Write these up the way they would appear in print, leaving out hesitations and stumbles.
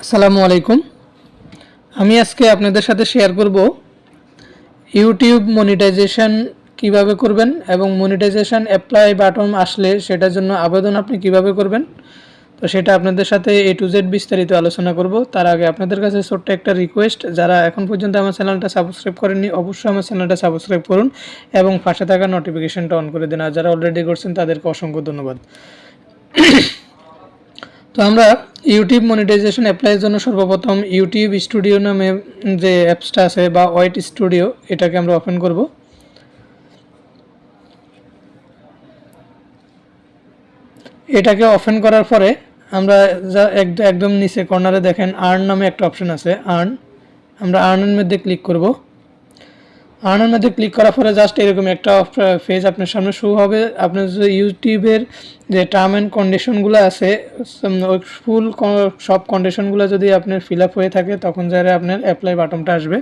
আসসালামু আলাইকুম। আমি আজকে আপনাদের সাথে শেয়ার করব ইউটিউব মনিটাইজেশন কিভাবে করবেন এবং মনিটাইজেশন অ্যাপ্লাই বাটন আসলে সেটার জন্য আবেদন আপনি কিভাবে করবেন। তো সেটা আপনাদের সাথে A to Z বিস্তারিত আলোচনা করব। তার আগে আপনাদের কাছে ছোট্ট একটা রিকোয়েস্ট, যারা এখন পর্যন্ত আমার চ্যানেলটা সাবস্ক্রাইব করেননি অবশ্যই আমার চ্যানেলটা সাবস্ক্রাইব করুন এবং পাশে থাকা নোটিফিকেশনটা অন করে দিন। আর যারা অলরেডি করছেন তাদেরকে অসংখ্য ধন্যবাদ। তো আমরা ইউটিউব মনিটাইজেশন অ্যাপ্লাইয়ের জন্য সর্বপ্রথম ইউটিউব স্টুডিও নামে যে অ্যাপসটা আছে বা ওয়াইট স্টুডিও, এটাকে আমরা ওপেন করব। এটাকে ওপেন করার পরে আমরা একদম নিচে কর্নারে দেখেন আর্ন নামে একটা অপশন আছে, আর্ন। আমরা আর্নের মধ্যে ক্লিক করব। আর্নের মধ্যে ক্লিক করার পরে জাস্ট এরকম একটা পেজ আপনার সামনে শো হবে। আপনার যে ইউটিউবের যে টার্ম অ্যান্ড কন্ডিশনগুলো আছে, ওই ফুল সব কন্ডিশনগুলো যদি আপনার ফিল আপ হয়ে থাকে তখন যারা আপনার অ্যাপ্লাই বাটনটা আসবে।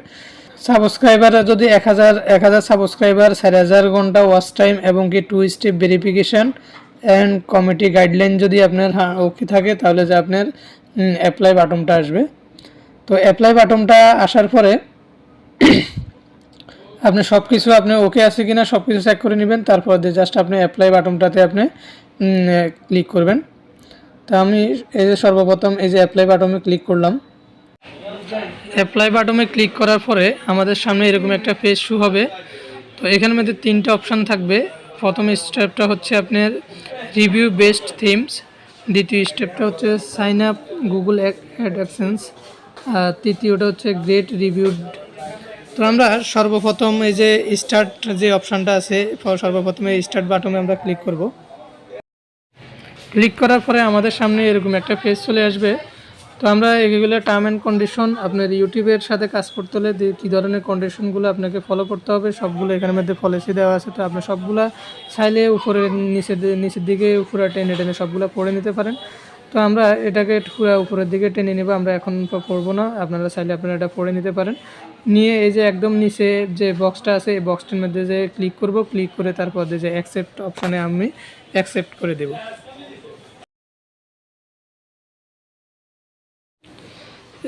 সাবস্ক্রাইবার যদি 1000 সাবস্ক্রাইবার, 4000 ঘন্টা ওয়াচ টাইম এবং কি 2 step verification and committee guideline যদি আপনার ওকে থাকে তাহলে যে আপনার অ্যাপ্লাই বাটনটা আসবে। তো অ্যাপ্লাই বাটনটা আসার পরে আপনি সব কিছু আপনি ওকে আছে কিনা সব কিছু চেক করে নেবেন। তারপর দিয়ে জাস্ট আপনি অ্যাপ্লাই বাটনটাতে আপনি ক্লিক করবেন। তো আমি এই যে সর্বপ্রথম এই যে অ্যাপ্লাই বাটনে ক্লিক করলাম। অ্যাপ্লাই বাটনে ক্লিক করার পরে আমাদের সামনে এরকম একটা পেজ শো হবে। তো এখানের মধ্যে 3টা অপশান থাকবে। প্রথম স্টেপটা হচ্ছে আপনার রিভিউ বেস্ট থিমস, দ্বিতীয় স্টেপটা হচ্ছে সাইন আপ গুগল অ্যাডসেন্স, তৃতীয়টা হচ্ছে গ্রেট রিভিউড। তো আমরা সর্বপ্রথম এই যে স্টার্ট যে অপশানটা আছে, সর্বপ্রথমে স্টার্ট বাটনে আমরা ক্লিক করব। ক্লিক করার পরে আমাদের সামনে এরকম একটা পেজ চলে আসবে। তো আমরা এগুলো টার্ম অ্যান্ড কন্ডিশন, আপনার ইউটিউবের সাথে কাজ করতে হলে কী ধরনের কন্ডিশনগুলো আপনাকে ফলো করতে হবে সবগুলো এখানের মধ্যে পলিসি দেওয়া আছে। তো আপনি সবগুলা চাইলে উপরে নিচের দিকে উপরে টেনে টেনে সবগুলো পড়ে নিতে পারেন। তো আমরা এটাকে পুরো উপরের দিকে টেনে নেব, আমরা এখন পড়বো না, আপনারা চাইলে আপনারা এটা পড়ে নিতে পারেন। নিয়ে এই যে একদম নিচে যে বক্সটা আছে এই বক্সটার মধ্যে যে ক্লিক করব, ক্লিক করে তারপর যে অ্যাকসেপ্ট অপশানে আমি অ্যাকসেপ্ট করে দেব।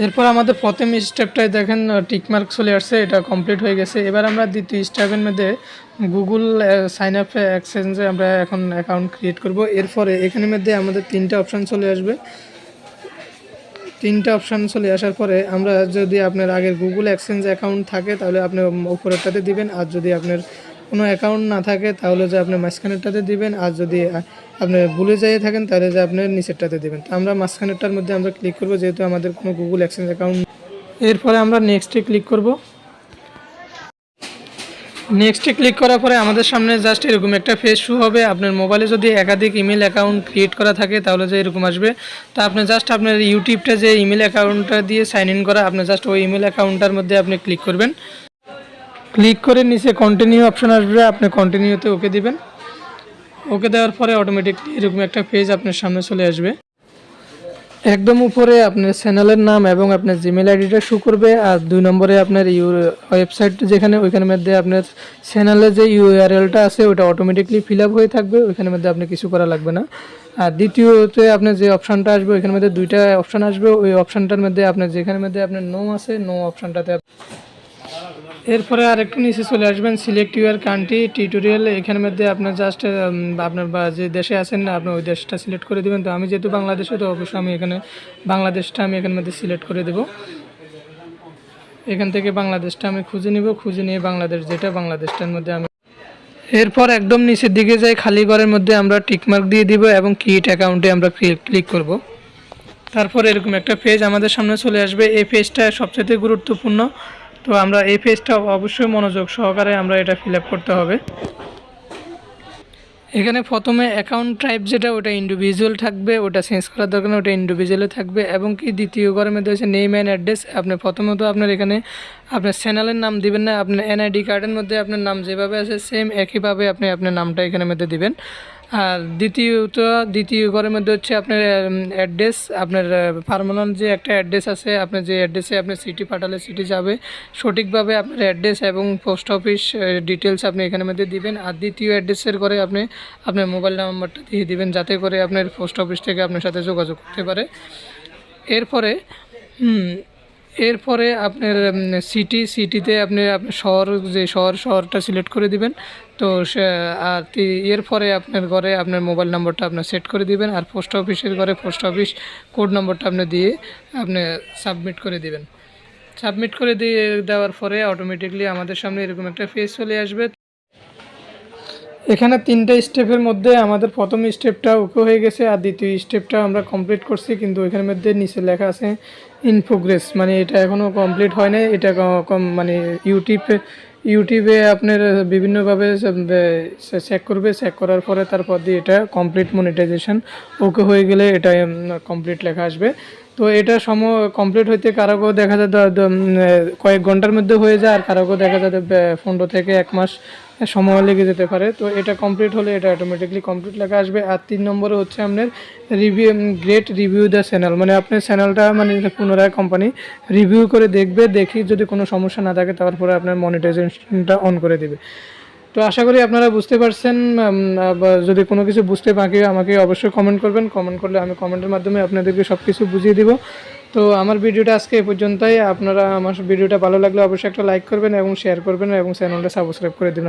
এরপর আমাদের প্রথম স্টেপটায় দেখেন টিকমার্ক চলে আসছে, এটা কমপ্লিট হয়ে গেছে। এবার আমরা দ্বিতীয় স্টেপের মধ্যে গুগল সাইন আপ এক্সচেঞ্জে আমরা এখন অ্যাকাউন্ট ক্রিয়েট করব। এরপরে এখানের মধ্যে আমাদের 3টা অপশান চলে আসবে। 3টা অপশান চলে আসার পরে আমরা যদি আপনার আগের গুগল এক্সচেঞ্জ অ্যাকাউন্ট থাকে তাহলে আপনি উপরেরটাতে দিবেন, আর যদি আপনার কোনো অ্যাকাউন্ট না থাকে তাহলে যে আপনি মাঝখানেরটাতে দিবেন, আর যদি আপনি ভুলে যেয়ে থাকেন তাহলে যে আপনার নিচেরটাতে দিবেন। তো আমরা মাঝখানেরটার মধ্যে আমরা ক্লিক করব, যেহেতু আমাদের কোনো গুগল এক্সচেঞ্জ অ্যাকাউন্ট। এরপরে আমরা নেক্সটে ক্লিক করব। নেক্সটে ক্লিক করার পরে আমাদের সামনে জাস্ট এরকম একটা পেজ শো হবে। আপনার মোবাইলে যদি একাধিক ইমেল অ্যাকাউন্ট ক্রিয়েট করা থাকে তাহলে যে এরকম আসবে। তো আপনি জাস্ট আপনার ইউটিউবটা যে ইমেল অ্যাকাউন্টটা দিয়ে সাইন ইন করা, আপনি জাস্ট ওই ইমেল অ্যাকাউন্টটার মধ্যে আপনি ক্লিক করবেন। ক্লিক করে নিচে কন্টিনিউ অপশান আসবে, আপনি কন্টিনিউতে ওকে দিবেন। ওকে দেওয়ার পরে অটোমেটিকলি এরকম একটা পেজ আপনার সামনে চলে আসবে। একদম উপরে আপনার চ্যানেলের নাম এবং আপনার জিমেল আইডিটা শো করবে, আর 2 নম্বরে আপনার ওয়েবসাইট যেখানে ওইখানের মধ্যে আপনার চ্যানেলের যে ইউআরএলটা আছে ওটা অটোমেটিকলি ফিল আপ হয়ে থাকবে, ওইখানের মধ্যে আপনি কিছু করা লাগবে না। আর দ্বিতীয়তে আপনার যে অপশানটা আসবে ওইখানের মধ্যে 2টা অপশান আসবে, ওই অপশানটার মধ্যে আপনার যেখানের মধ্যে আপনার নো আছে নো অপশানটাতে। এরপরে আরেকটু নিচে চলে আসবেন সিলেক্ট ইউর কান্ট্রি টিউটোরিয়াল, এখানের মধ্যে আপনার জাস্ট আপনার যে দেশে আছেন না আপনি ওই দেশটা সিলেক্ট করে দেবেন। তো আমি যেহেতু বাংলাদেশে, তো অবশ্যই আমি এখানে বাংলাদেশটা আমি এখানের মধ্যে সিলেক্ট করে দেব। এখান থেকে বাংলাদেশটা আমি খুঁজে নিব, খুঁজে নিয়ে বাংলাদেশ যেটা বাংলাদেশটার মধ্যে আমি। এরপর একদম নিচের দিকে যাই খালি ঘরের মধ্যে আমরা টিকমার্ক দিয়ে দিব এবং ক্রিয়েট অ্যাকাউন্টে আমরা ক্লিক করব। তারপর এরকম একটা পেজ আমাদের সামনে চলে আসবে। এই পেজটা সবচেয়ে গুরুত্বপূর্ণ। তো আমরা এই পেজটা অবশ্যই মনোযোগ সহকারে আমরা এটা ফিল আপ করতে হবে। এখানে প্রথমে অ্যাকাউন্ট টাইপ যেটা ওটা ইন্ডিভিজুয়াল থাকবে, ওটা চেঞ্জ করার দরকার নেই, ওটা ইন্ডিভিজুয়ালে থাকবে। এবং কি দ্বিতীয় ঘরের মধ্যে হচ্ছে নেম অ্যান্ড অ্যাড্রেস। আপনি প্রথমত আপনার এখানে আপনার চ্যানেলের নাম দিবেন না, আপনার এনআইডি কার্ডের মধ্যে আপনার নাম যেভাবে আছে সেম একইভাবে আপনি আপনার নামটা এখানের মধ্যে দিবেন। আর দ্বিতীয় ঘরের মধ্যে হচ্ছে আপনার অ্যাড্রেস, আপনার পার্মানেন্ট যে একটা অ্যাড্রেস আছে, আপনার যে অ্যাড্রেসে আপনার সিটি পাঠালে সিটি যাবে সঠিকভাবে আপনার অ্যাড্রেস এবং পোস্ট অফিস ডিটেলস আপনি এখানের মধ্যে দিবেন। আর দ্বিতীয় অ্যাড্রেসের করে আপনি আপনার মোবাইল নাম্বারটা দিয়ে দিবেন, যাতে করে আপনার পোস্ট অফিস থেকে আপনার সাথে যোগাযোগ করতে পারে। এরপরে হুম, এরপরে আপনার সিটিতে আপনি আপনার শহরটা সিলেক্ট করে দিবেন। তো আর এরপরে আপনার ঘরে আপনার মোবাইল নম্বরটা আপনার সেট করে দিবেন, আর পোস্ট অফিসের ঘরে পোস্ট অফিস কোড নম্বরটা আপনি দিয়ে আপনি সাবমিট করে দিবেন। সাবমিট করে দিয়ে দেওয়ার পরে অটোমেটিকলি আমাদের সামনে এরকম একটা পেজ চলে আসবে। এখানে 3টা স্টেপের মধ্যে আমাদের প্রথম স্টেপটা ওকে হয়ে গেছে, আর দ্বিতীয় স্টেপটা আমরা কমপ্লিট করছি, কিন্তু এখানের মধ্যে নিচে লেখা আছে ইন প্রোগ্রেস, মানে এটা এখনও কমপ্লিট হয় নাই। এটা মানে ইউটিউবে আপনার বিভিন্নভাবে চেক করবে, চেক করার পরে তারপর দিয়ে এটা কমপ্লিট মনিটাইজেশন ওকে হয়ে গেলে এটা কমপ্লিট লেখা আসবে। তো এটা কমপ্লিট হইতে কারো দেখা যায় কয়েক ঘন্টার মধ্যে হয়ে যায়, আর কারো দেখা যায় 15 থেকে 1 মাস সময় লেগে যেতে পারে। তো এটা কমপ্লিট হলে এটা অটোমেটিকলি কমপ্লিট লেখা আসবে। আর 3 নম্বরে হচ্ছে আপনার গ্রেট রিভিউ দ্য চ্যানেল, মানে আপনার চ্যানেলটা মানে পুনরায় কোম্পানি রিভিউ করে দেখবে, দেখি যদি কোনো সমস্যা না থাকে তারপরে আপনার মনিটাইজেশনটা অন করে দেবে। তো আশা করি আপনারা বুঝতে পারছেন। যদি কোনো কিছু বুঝতে বাকি আমাকে অবশ্যই কমেন্ট করবেন, কমেন্ট করলে আমি কমেন্টের মাধ্যমে আপনাদেরকে সব কিছু বুঝিয়ে দিব। তো আমার ভিডিওটা আজকে এ পর্যন্তই। আপনারা আমার ভিডিওটা ভালো লাগলে অবশ্যই একটা লাইক করবেন এবং শেয়ার করবেন এবং চ্যানেলটা সাবস্ক্রাইব করে দিন।